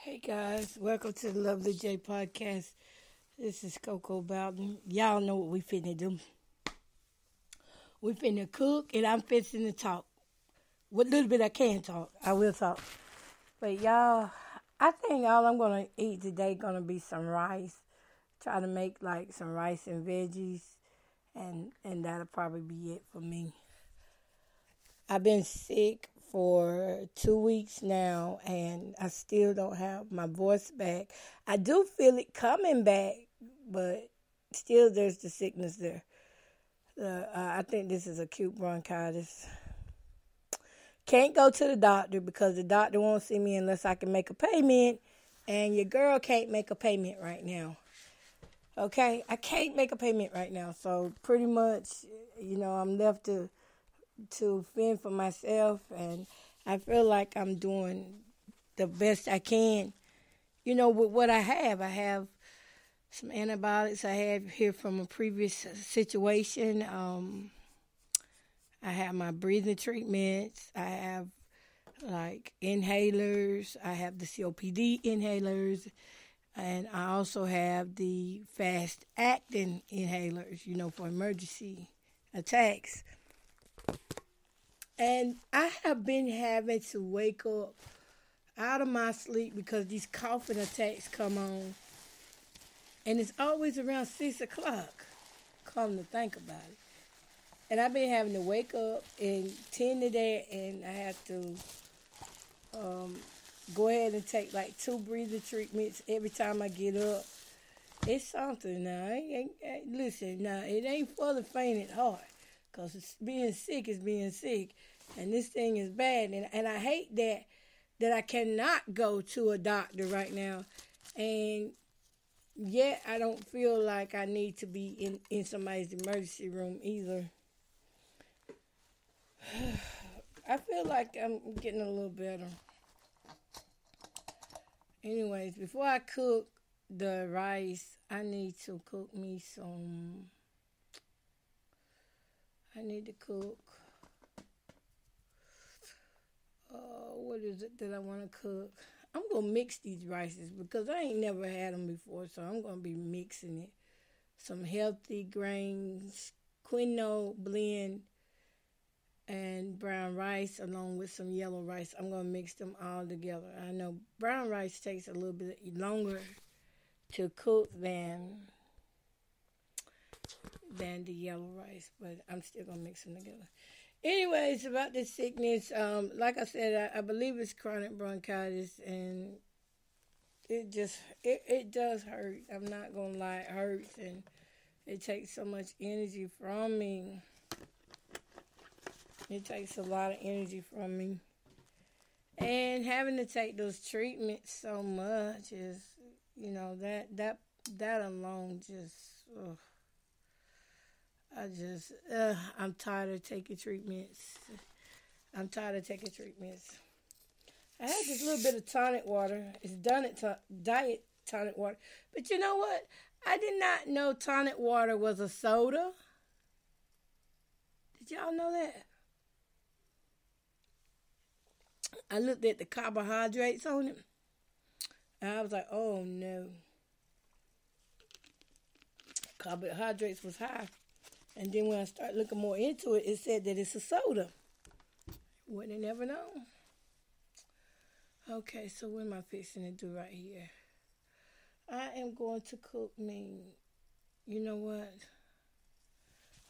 Hey guys, welcome to the Lovely J podcast. This is Coco Bowden. Y'all know what we finna do. We finna cook and I'm fixing to talk. What little bit I can talk, I will talk. But y'all, I think all I'm gonna eat today gonna be some rice. Try to make like some rice and veggies, and that'll probably be it for me. I've been sick for 2 weeks now, and I still don't have my voice back. I do feel it coming back, but still there's the sickness there. I think this is acute bronchitis. Can't go to the doctor because the doctor won't see me unless I can make a payment, and your girl can't make a payment right now. Okay, I can't make a payment right now, so pretty much, I'm left to fend for myself, and I feel like I'm doing the best I can, with what I have. I have some antibiotics I have here from a previous situation. I have my breathing treatments. I have like inhalers. I have the COPD inhalers. And I also have the fast acting inhalers, for emergency attacks. And I have been having to wake up out of my sleep because these coughing attacks come on. And it's always around 6 o'clock, come to think about it. And I've been having to wake up and tend to that, and I have to go ahead and take like 2 breathing treatments every time I get up. It's something now. Listen, now, it ain't for the faint at heart. Because being sick is being sick. And this thing is bad. And I hate that I cannot go to a doctor right now. And yet I don't feel like I need to be in somebody's emergency room either. I feel like I'm getting a little better. Anyways, before I cook the rice, I need to cook me some... I need to cook. What is it that I want to cook? I'm going to mix these rices because I ain't never had them before, so I'm going to be mixing it. Some healthy grains, quinoa blend, and brown rice along with some yellow rice. I'm going to mix them all together. I know brown rice takes a little bit longer to cook than the yellow rice, but I'm still going to mix them together. Anyways, about this sickness, like I said, I believe it's chronic bronchitis, and it does hurt. I'm not going to lie, it hurts, and it takes so much energy from me. It takes a lot of energy from me. And having to take those treatments so much is, that alone just, ugh. I'm tired of taking treatments. I had this little bit of tonic water. It's diet tonic water. But you know what? I did not know tonic water was a soda. Did y'all know that? I looked at the carbohydrates on it, and I was like, oh no. Carbohydrates was high. And then when I started looking more into it, it said that it's a soda. Wouldn't have never known. Okay, so what am I fixing to do right here? I am going to cook me. You know what?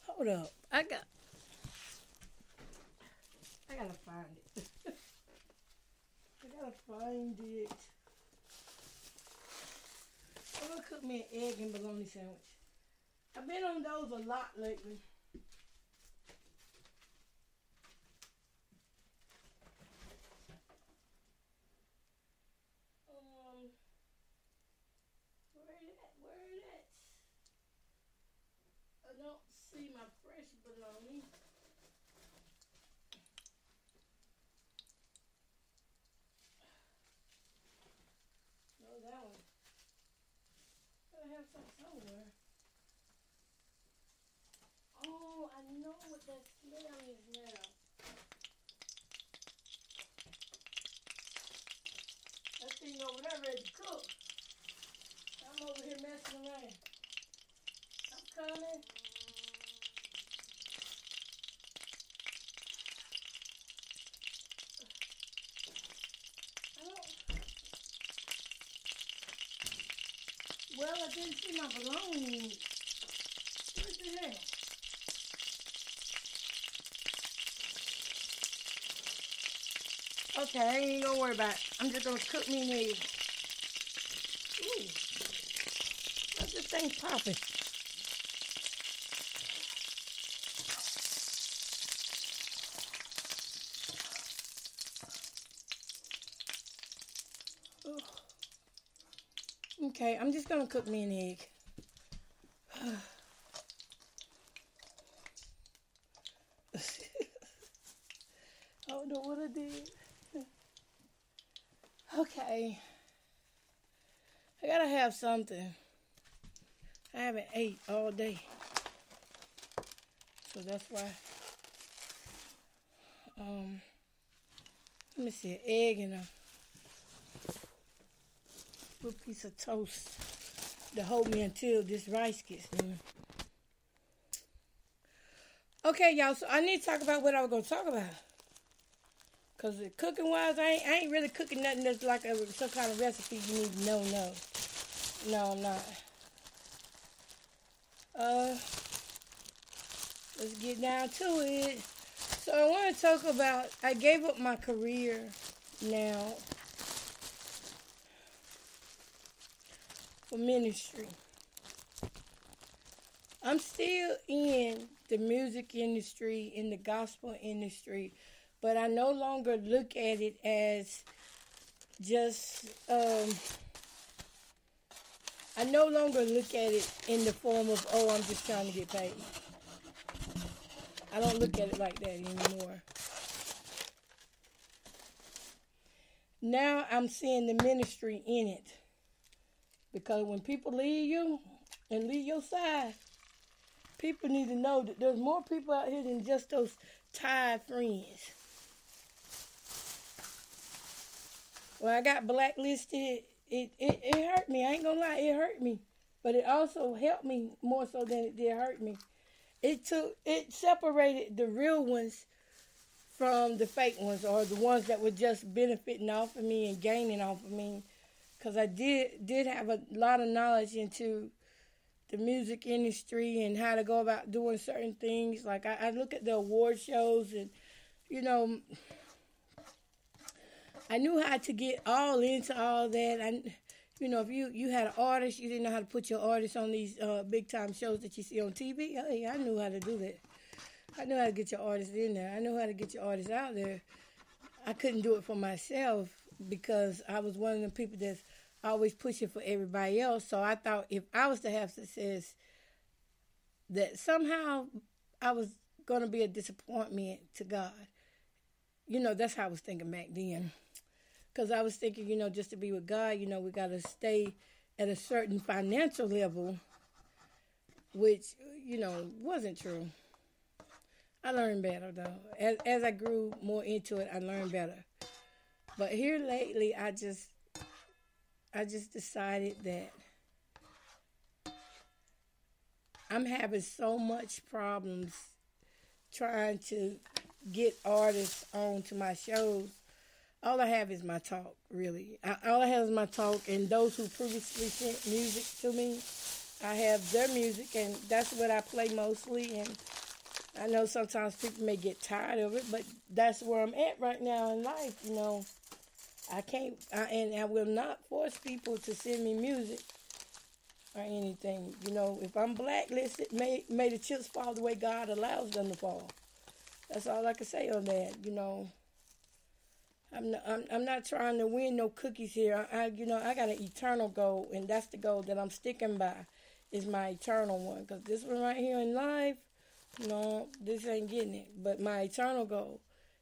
Hold up. I gotta find it. I'm gonna cook me an egg and bologna sandwich. I've been on those a lot lately. Where it at? I don't see my fresh bologna. No, that one. I have some somewhere. Oh, I know what that smell is now. That's sitting over there ready to cook. I'm over here messing around. I'm coming. Well, I didn't see my belongings. Where's it at? Okay, I ain't gonna worry about it. I'm just gonna cook me an egg. Ooh, what's this thing popping? Okay, I'm just gonna cook me an egg. I don't know what I did. Okay. I gotta have something. I haven't ate all day. So that's why. Let me see, an egg and a little piece of toast to hold me until this rice gets done. Okay, y'all, so I need to talk about what I was going to talk about. Because cooking-wise, I ain't really cooking nothing that's like some kind of recipe you need to know. No, I'm not. Let's get down to it. So I want to talk about, I gave up my career now for ministry. I'm still in the music industry, in the gospel industry, but I no longer look at it as just, I no longer look at it in the form of, oh, I'm just trying to get paid. I don't look at it like that anymore. Now I'm seeing the ministry in it. Because when people leave you and leave your side, people need to know that there's more people out here than just those tired friends. When I got blacklisted, it hurt me. I ain't gonna lie, it hurt me. But it also helped me more so than it did hurt me. It separated the real ones from the fake ones, or the ones that were just benefiting off of me and gaining off of me. Because I did have a lot of knowledge into the music industry and how to go about doing certain things. Like I look at the award shows and, I knew how to get all into all that. If you had an artist, you didn't know how to put your artist on these big time shows that you see on TV. Hey, I knew how to do that. I knew how to get your artist in there. I knew how to get your artist out there. I couldn't do it for myself because I was one of the people that's always pushing for everybody else. So I thought if I was to have success, that somehow I was going to be a disappointment to God. That's how I was thinking back then. Because I was thinking, just to be with God, we got to stay at a certain financial level, which, wasn't true. I learned better, though. As I grew more into it, I learned better. But here lately, I just decided that I'm having so much problems trying to get artists onto my shows. All I have is my talk, really. All I have is my talk, and those who previously sent music to me, I have their music, and that's what I play mostly. And I know sometimes people may get tired of it, but that's where I'm at right now in life. I can't, and I will not force people to send me music or anything. If I'm blacklisted, may the chips fall the way God allows them to fall. That's all I can say on that. I'm not trying to win no cookies here. I got an eternal goal, and that's the goal that I'm sticking by, is my eternal one. Because this one right here in life, this ain't getting it. But my eternal goal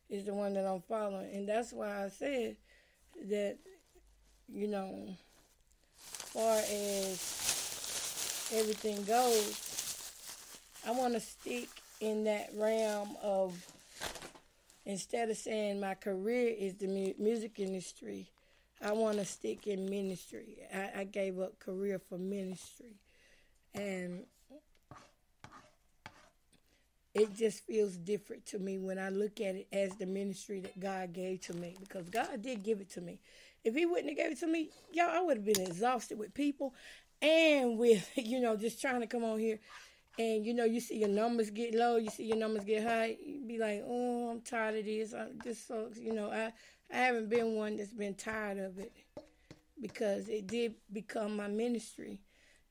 is the one that I'm following, and that's why I said that, far as everything goes, I want to stick in that realm of, instead of saying my career is the music industry, I want to stick in ministry. I gave up career for ministry. And it just feels different to me when I look at it as the ministry that God gave to me, because God did give it to me. If he wouldn't have gave it to me, y'all, I would have been exhausted with people and with, just trying to come on here. And, you see your numbers get low, you see your numbers get high, you be like, oh, I'm tired of this. This sucks. I haven't been one that's been tired of it, because it did become my ministry.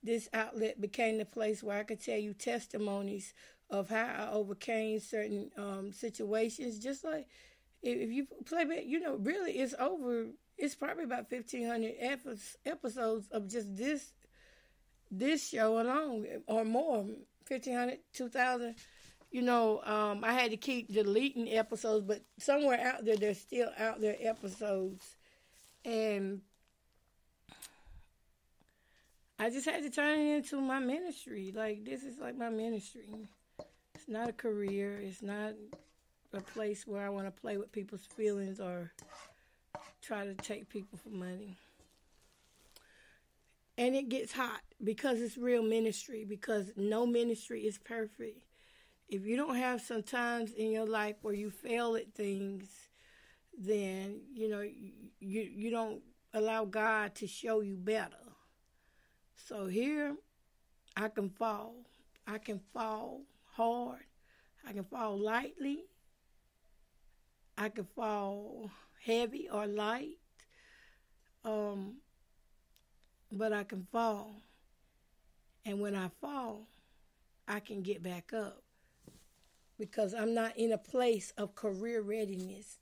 This outlet became the place where I could tell you testimonies of how I overcame certain situations. Just like if you play back, really it's probably about 1,500 episodes of just this show alone, or more, 1,500, 2,000. I had to keep deleting episodes, but somewhere out there, there's still out there episodes. And I just had to turn it into my ministry. Like, this is like my ministry. It's not a career. It's not a place where I want to play with people's feelings or try to take people for money. And it gets hot because it's real ministry, because no ministry is perfect. If you don't have some times in your life where you fail at things, then, you don't allow God to show you better. So here, I can fall. I can fall hard. I can fall lightly. I can fall heavy or light. But I can fall. And when I fall, I can get back up, because I'm not in a place of career readiness.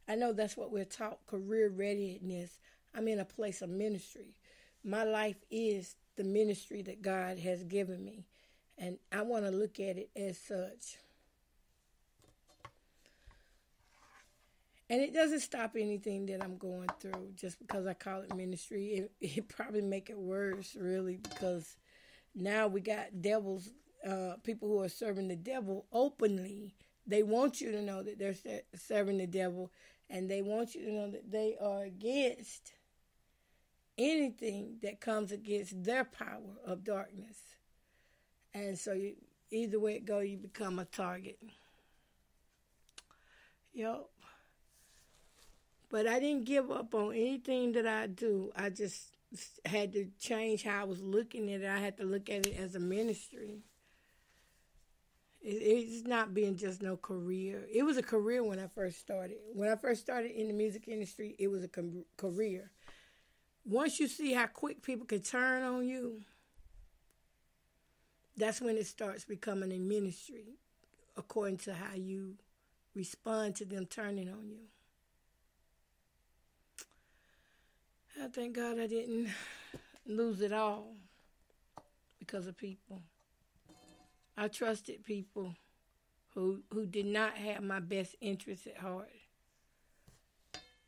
I know that's what we're taught, career readiness. I'm in a place of ministry. My life is the ministry that God has given me, and I want to look at it as such. And it doesn't stop anything that I'm going through just because I call it ministry. It probably make it worse, really, because now we got devils, people who are serving the devil openly. They want you to know that they're serving the devil, and they want you to know that they are against anything that comes against their power of darkness. And so either way it goes, you become a target. Yup. But I didn't give up on anything that I do. I just had to change how I was looking at it. I had to look at it as a ministry. It's not being just no career. It was a career when I first started. When I first started in the music industry, it was a career. Once you see how quick people can turn on you, that's when it starts becoming a ministry, according to how you respond to them turning on you. I thank God I didn't lose it all because of people. I trusted people who did not have my best interests at heart.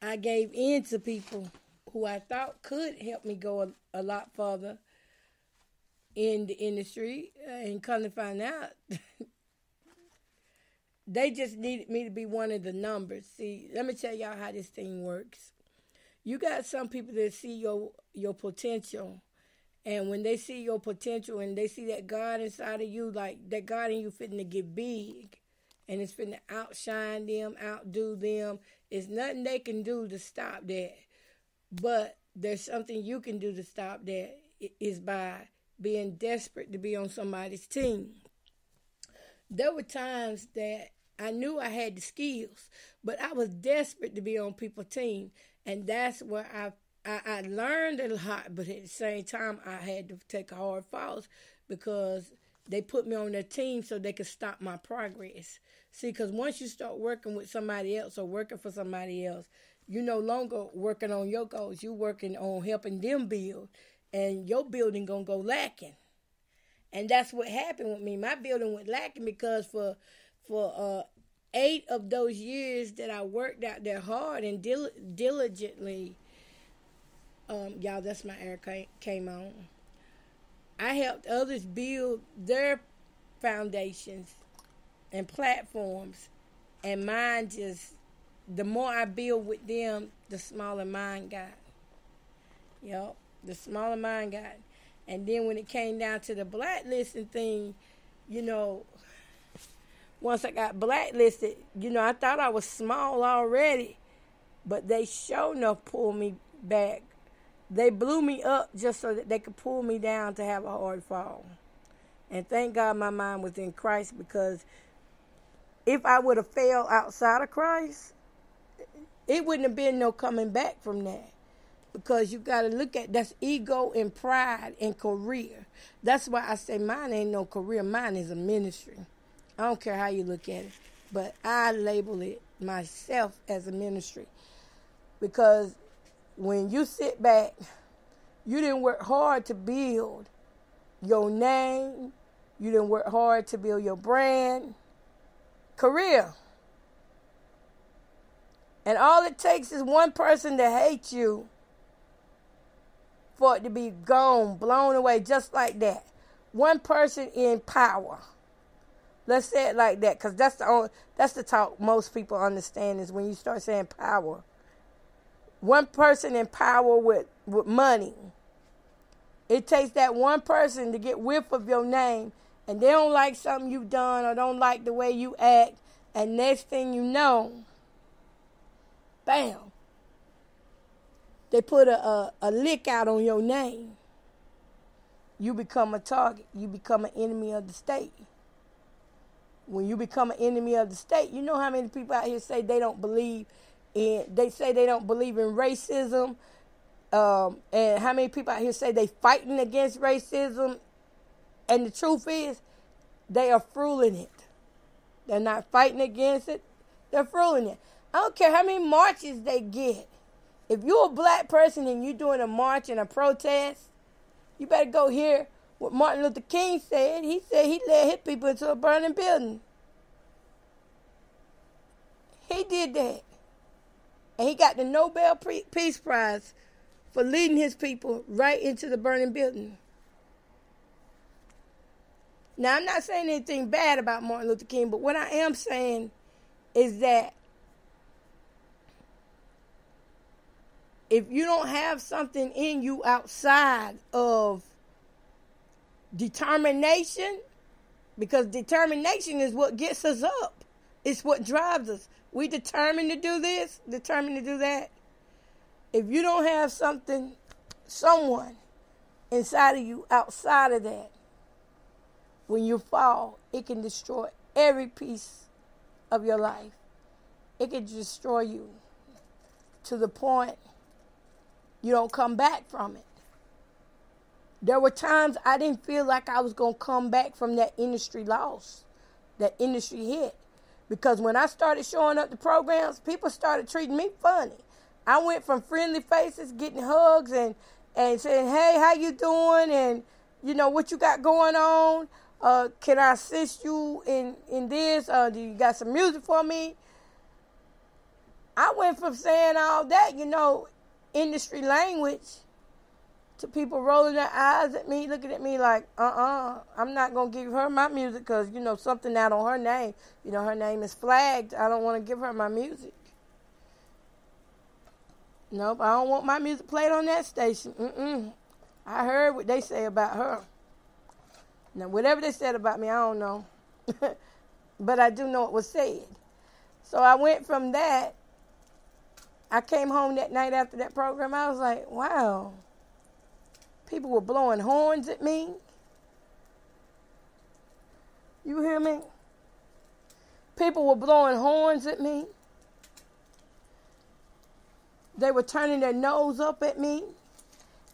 I gave in to people who I thought could help me go a lot further in the industry, and come to find out, they just needed me to be one of the numbers. See, let me tell y'all how this thing works. You got some people that see your potential, and when they see your potential and they see that God inside of you, like that God in you fitting to get big, and it's fitting to outshine them, outdo them, it's nothing they can do to stop that. But there's something you can do to stop that, is by being desperate to be on somebody's team. There were times that I knew I had the skills, but I was desperate to be on people's team. And that's where I learned a lot, but at the same time, I had to take hard falls, because they put me on their team so they could stop my progress. See, because once you start working with somebody else or working for somebody else, you're no longer working on your goals. You're working on helping them build, and your building going to go lacking. And that's what happened with me. My building went lacking because for 8 of those years that I worked out there hard and diligently, y'all, that's my air came on. I helped others build their foundations and platforms, and mine just, the more I build with them, the smaller mine got. Yup. The smaller mine got. And then when it came down to the blacklisting thing, you know, once I got blacklisted, you know, I thought I was small already, but they sure enough pulled me back. They blew me up just so that they could pull me down to have a hard fall. And thank God my mind was in Christ, because if I would have failed outside of Christ, it wouldn't have been no coming back from that. Because you got to look at, that's ego and pride and career. That's why I say mine ain't no career. Mine is a ministry. I don't care how you look at it. But I label it myself as a ministry. Because when you sit back, you didn't work hard to build your name. You didn't work hard to build your brand. Career. And all it takes is one person to hate you for it to be gone, blown away, just like that. One person in power. Let's say it like that, because that's the talk most people understand, is when you start saying power. One person in power with money. It takes that one person to get whiff of your name, and they don't like something you've done or don't like the way you act, and next thing you know, bam, they put a lick out on your name. You become a target. You become an enemy of the state. When you become an enemy of the state, you know how many people out here say they don't believe in racism, and how many people out here say they fighting against racism, and the truth is, they are fooling it. They're not fighting against it. They're fooling it. I don't care how many marches they get. If you're a black person and you're doing a march and a protest, you better go hear what Martin Luther King said. He said he led his people into a burning building. He did that. And he got the Nobel Peace Prize for leading his people right into the burning building. Now, I'm not saying anything bad about Martin Luther King, but what I am saying is that if you don't have something in you outside of determination, because determination is what gets us up. It's what drives us. We determined to do this, determined to do that. If you don't have someone inside of you outside of that, when you fall, it can destroy every piece of your life. It can destroy you to the point you don't come back from it. There were times I didn't feel like I was going to come back from that industry loss, that industry hit. Because when I started showing up to programs, people started treating me funny. I went from friendly faces, getting hugs and saying, hey, how you doing? And, you know, what you got going on? Can I assist you in this? Do you got some music for me? I went from saying all that, you know, industry language, to people rolling their eyes at me, looking at me like, I'm not going to give her my music because, you know, something out on her name. You know, her name is flagged. I don't want to give her my music. Nope, I don't want my music played on that station. I heard what they say about her. Now, whatever they said about me, I don't know. But I do know it was said. So I went from that. I came home that night after that program. I was like, wow. People were blowing horns at me. You hear me? People were blowing horns at me. They were turning their nose up at me.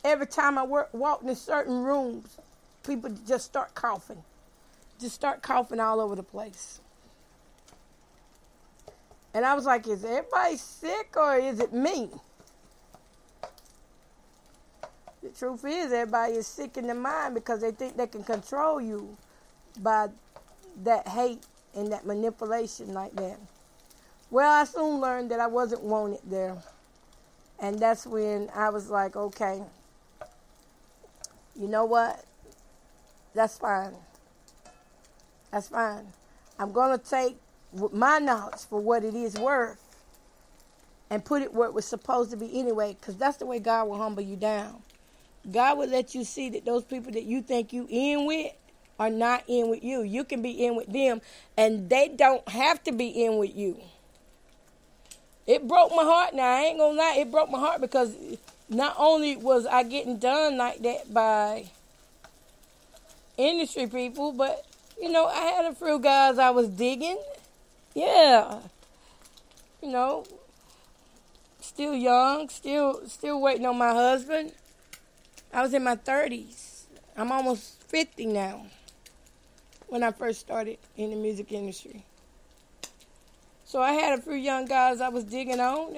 Every time I walked in certain rooms, people just start coughing. Just start coughing all over the place. And I was like, is everybody sick or is it me? The truth is, everybody is sick in their mind because they think they can control you by that hate and that manipulation like that. Well, I soon learned that I wasn't wanted there. And that's when I was like, okay, you know what? That's fine. That's fine. I'm going to take my knowledge for what it is worth. and put it where it was supposed to be anyway, because that's the way God will humble you down. God will let you see that those people that you think you in with are not in with you. You can be in with them, and they don't have to be in with you. It broke my heart. Now, I ain't going to lie. It broke my heart because not only was I getting done like that by industry people, but, you know, I had a few guys I was digging. Yeah. You know, still young, still waiting on my husband. I was in my 30s. I'm almost 50 now when I first started in the music industry. So I had a few young guys I was digging on.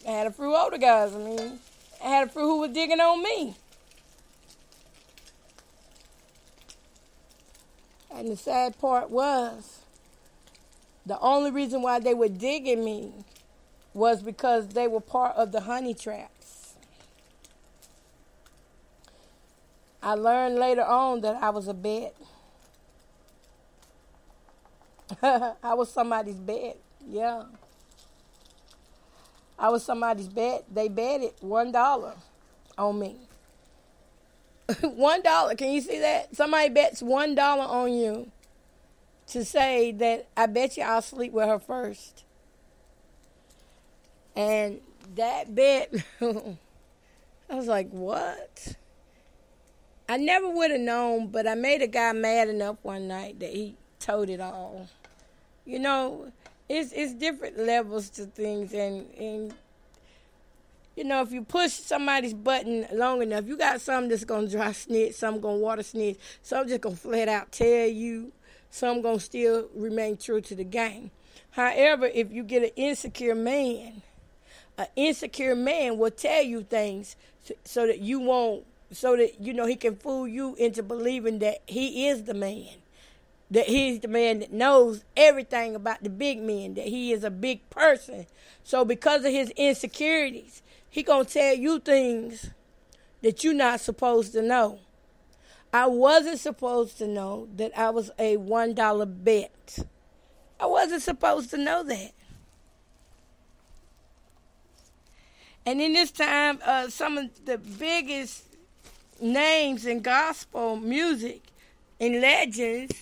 I had a few older guys. I had a few who were digging on me. And the sad part was, the only reason why they were digging me was because they were part of the honey traps. I learned later on that I was a bet. I was somebody's bet. Yeah. I was somebody's bet. They betted $1 on me. $1. Can you see that? Somebody bets $1 on you to say that I bet you I'll sleep with her first. And that bet, I was like, what? I never would have known, but I made a guy mad enough one night that he told it all. You know, it's different levels to things, and you know, if you push somebody's button long enough, you got some that's gonna dry snitch, some gonna water snitch, some just gonna flat out tell you, some gonna still remain true to the game. However, if you get an insecure man will tell you things so that you won't, so that, you know, he can fool you into believing that he is the man. That he's the man that knows everything about the big men, that he is a big person. So because of his insecurities, he gonna tell you things that you're not supposed to know. I wasn't supposed to know that I was a $1 bet. I wasn't supposed to know that. And in this time, some of the biggest names in gospel music and legends,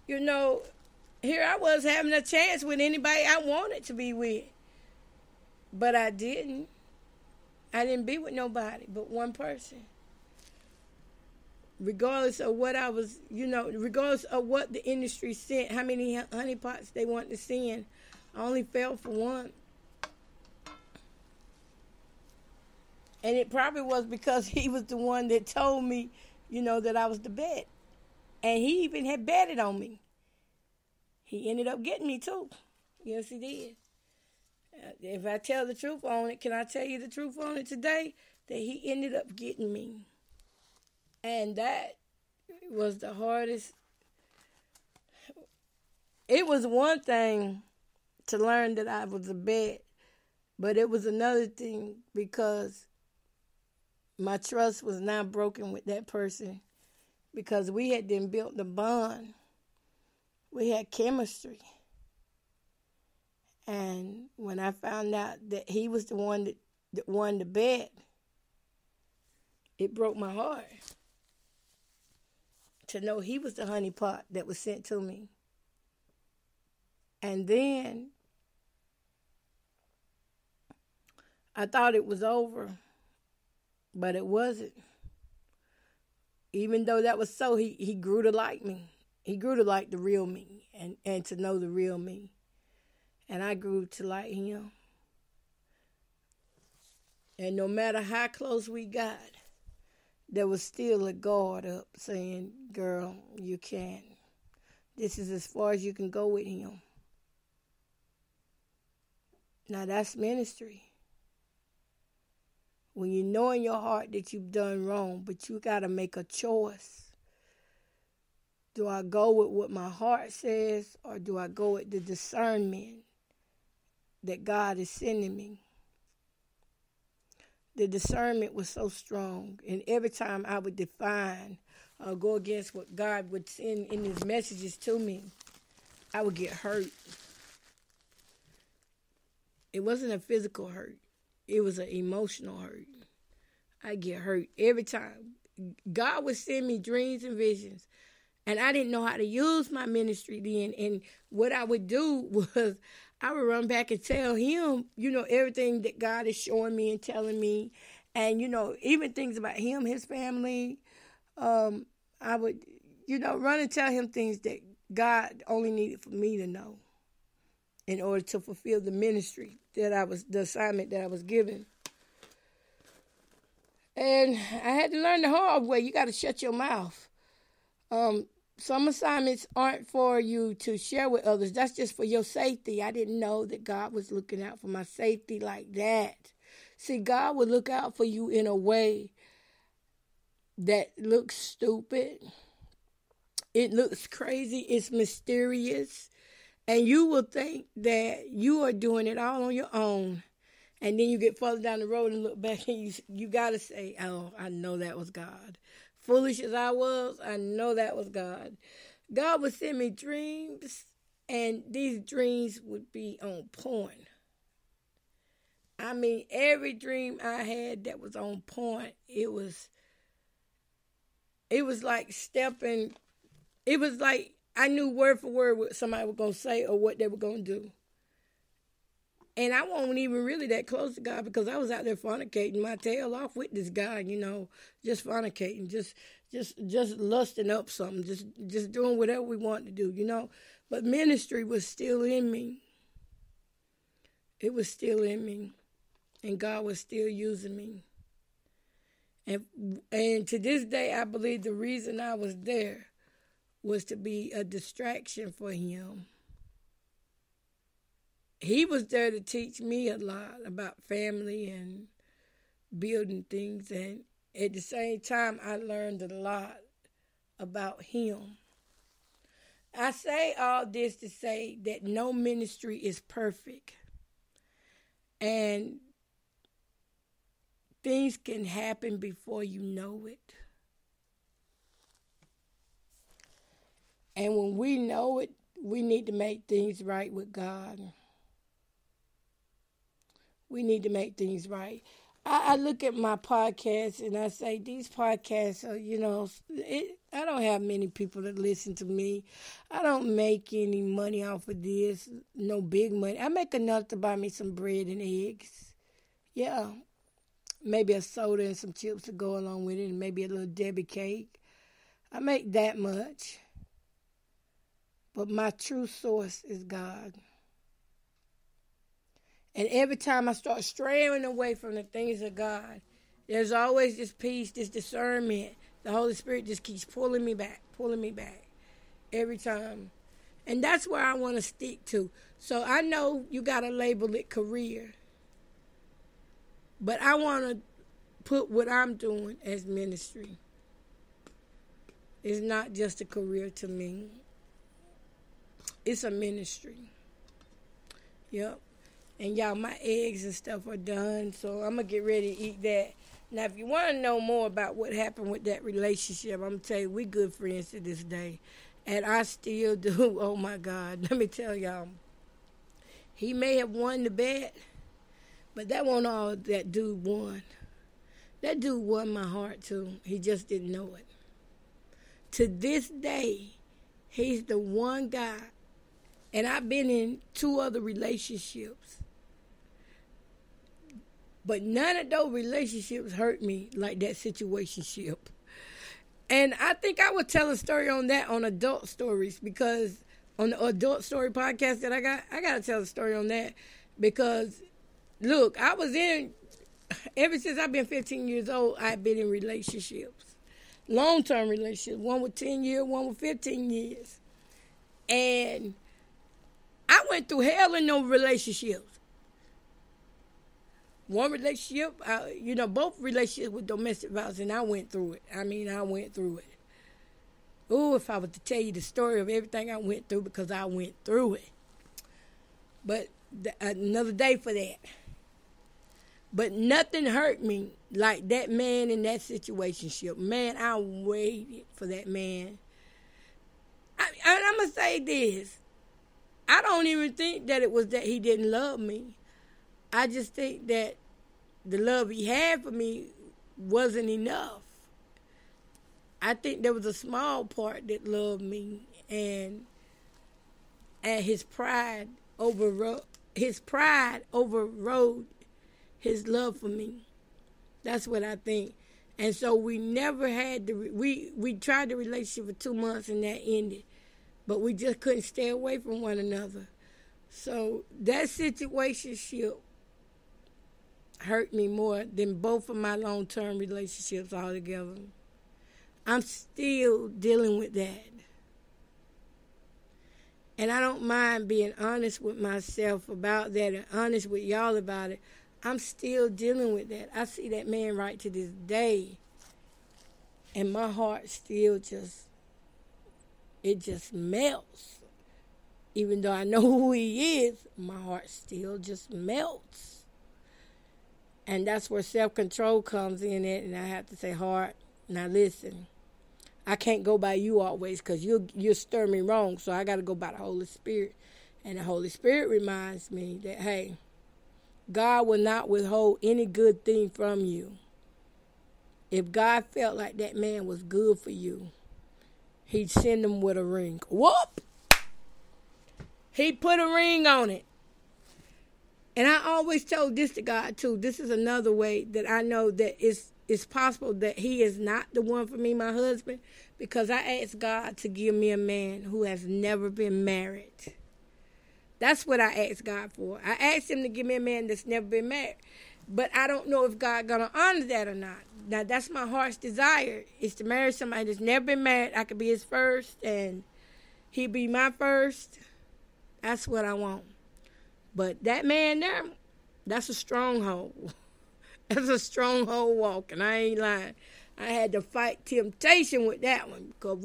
you know, here I was having a chance with anybody I wanted to be with. But I didn't. I didn't be with nobody but one person. Regardless of what I was, you know, regardless of what the industry sent, how many honeypots they wanted to send, I only fell for one. And it probably was because he was the one that told me, you know, that I was the bet. And he even had betted on me. He ended up getting me too. Yes, he did. If I tell the truth on it, can I tell you the truth on it today? That he ended up getting me. And that was the hardest. It was one thing to learn that I was a bet, but it was another thing because my trust was now broken with that person because we had then built the bond. We had chemistry. And when I found out that he was the one that won the bet, it broke my heart to know he was the honeypot that was sent to me. And then I thought it was over, but it wasn't. Even though that was so, he grew to like me. He grew to like the real me and to know the real me. And I grew to like him. And no matter how close we got, there was still a guard up saying, girl, you can't. This is as far as you can go with him. Now that's ministry. When you know in your heart that you've done wrong, but you got to make a choice. Do I go with what my heart says, or do I go with the discernment that God is sending me? The discernment was so strong, and every time I would define or go against what God would send in his messages to me, I would get hurt. It wasn't a physical hurt. It was an emotional hurt. I get hurt every time. God would send me dreams and visions, and I didn't know how to use my ministry then. And what I would do was I would run back and tell him, everything that God is showing me and telling me. And, even things about him, his family. I would, run and tell him things that God only needed for me to know in order to fulfill the ministry the assignment that I was given. And I had to learn the hard way. You got to shut your mouth. Some assignments aren't for you to share with others. That's just for your safety. I didn't know that God was looking out for my safety like that. See, God would look out for you in a way that looks stupid. It looks crazy. It's mysterious. And you will think that you are doing it all on your own. And then you get further down the road and look back and you got to say, oh, I know that was God. Foolish as I was, I know that was God. God would send me dreams, and these dreams would be on point. I mean, every dream I had that was on point, it was like stepping, it was like I knew word for word what somebody was going to say or what they were going to do. And I wasn't even really that close to God because I was out there fornicating my tail off with this guy, just fornicating, just lusting up something, just doing whatever we want to do, But ministry was still in me. It was still in me. And God was still using me. And to this day, I believe the reason I was there was to be a distraction for him. He was there to teach me a lot about family and building things. And at the same time, I learned a lot about him. I say all this to say that no ministry is perfect. And things can happen before you know it. And when we know it, we need to make things right with God. We need to make things right. I look at my podcasts and I say, these podcasts are, I don't have many people that listen to me. I don't make any money off of this, no big money. I make enough to buy me some bread and eggs. Yeah. Maybe a soda and some chips to go along with it, and maybe a little Debbie cake. I make that much. But my true source is God. And every time I start straying away from the things of God, there's always this peace, this discernment. The Holy Spirit just keeps pulling me back every time. And that's where I want to stick to. So I know you got to label it career. But I want to put what I'm doing as ministry. It's not just a career to me. It's a ministry. Yep. And y'all, my eggs and stuff are done, so I'm going to get ready to eat that. Now, if you want to know more about what happened with that relationship, I'm going to tell you, we good friends to this day. And I still do. Oh, my God. Let me tell y'all. He may have won the bet, but that wasn't all that dude won. That dude won my heart, too. He just didn't know it. To this day, he's the one guy. And I've been in 2 other relationships. But none of those relationships hurt me like that situationship. And I think I would tell a story on that on Adult Stories, because on the Adult Story podcast that I got to tell a story on that. Because, look, ever since I've been 15 years old, I've been in relationships. Long-term relationships. One with 10 years, one with 15 years. And I went through hell in those relationships. One relationship, both relationships with domestic violence, and I went through it. I went through it. Oh, if I was to tell you the story of everything I went through, because I went through it. But another day for that. But nothing hurt me like that man in that situationship. Man, I waited for that man. I'm going to say this. I don't even think that it was that he didn't love me. I just think that the love he had for me wasn't enough. I think there was a small part that loved me, and his pride overrode his love for me. That's what I think. And so we never had we tried the relationship for 2 months and that ended, but we just couldn't stay away from one another. So that situationship hurt me more than both of my long-term relationships altogether. I'm still dealing with that. And I don't mind being honest with myself about that and honest with y'all about it. I'm still dealing with that. I see that man right to this day. And my heart still just melts. Even though I know who he is, my heart still just melts. And that's where self-control comes in it. And I have to say, heart, now listen. I can't go by you always because you'll stir me wrong. So I got to go by the Holy Spirit. And the Holy Spirit reminds me that, hey, God will not withhold any good thing from you. If God felt like that man was good for you, he'd send him with a ring. Whoop! He put a ring on it. And I always told this to God, too. This is another way that I know that it's possible that he is not the one for me, my husband, because I asked God to give me a man who has never been married. That's what I asked God for. I asked him to give me a man that's never been married. But I don't know if God going to honor that or not. Now, that's my heart's desire, is to marry somebody that's never been married. I could be his first, and he'd be my first. That's what I want. But that man there, that's a stronghold. That's a stronghold walk, and I ain't lying. I had to fight temptation with that one, because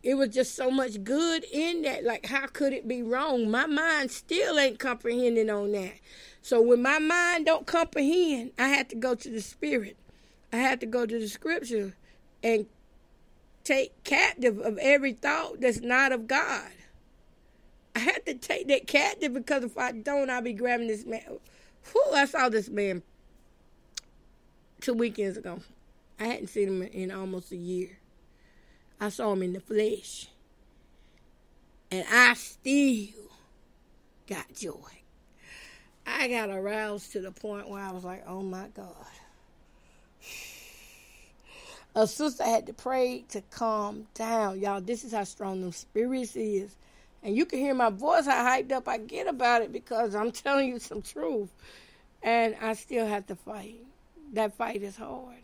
it was just so much good in that. Like, how could it be wrong? My mind still ain't comprehending on that. So when my mind don't comprehend, I had to go to the Spirit. I had to go to the Scripture and take captive of every thought that's not of God. I had to take that captive, because if I don't, I'll be grabbing this man. Whew, I saw this man 2 weekends ago. I hadn't seen him in almost a year. I saw him in the flesh. And I still got joy. I got aroused to the point where I was like, oh my God. A sister had to pray to calm down. Y'all, this is how strong them spirits is. And you can hear my voice, how hyped up I get about it, because I'm telling you some truth. And I still have to fight. That fight is hard.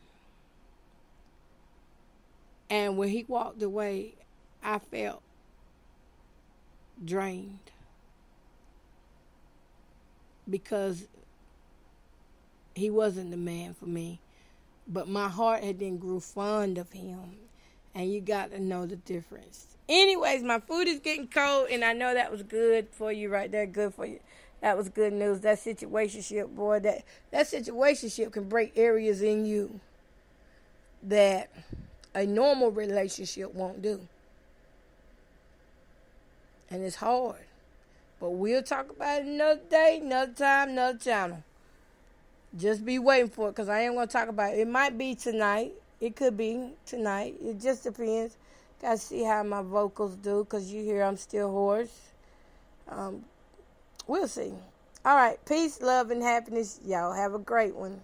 And when he walked away, I felt drained. Because he wasn't the man for me. But my heart had then grew fond of him. And you got to know the difference. Anyways, my food is getting cold, and I know that was good for you right there. Good for you. That was good news. That situationship, boy, that situationship can break areas in you that a normal relationship won't do. And it's hard. But we'll talk about it another day, another time, another channel. Just be waiting for it, because I ain't going to talk about it. It might be tonight. It could be tonight. It just depends. Got to see how my vocals do, because you hear I'm still hoarse. We'll see. All right. Peace, love, and happiness. Y'all have a great one.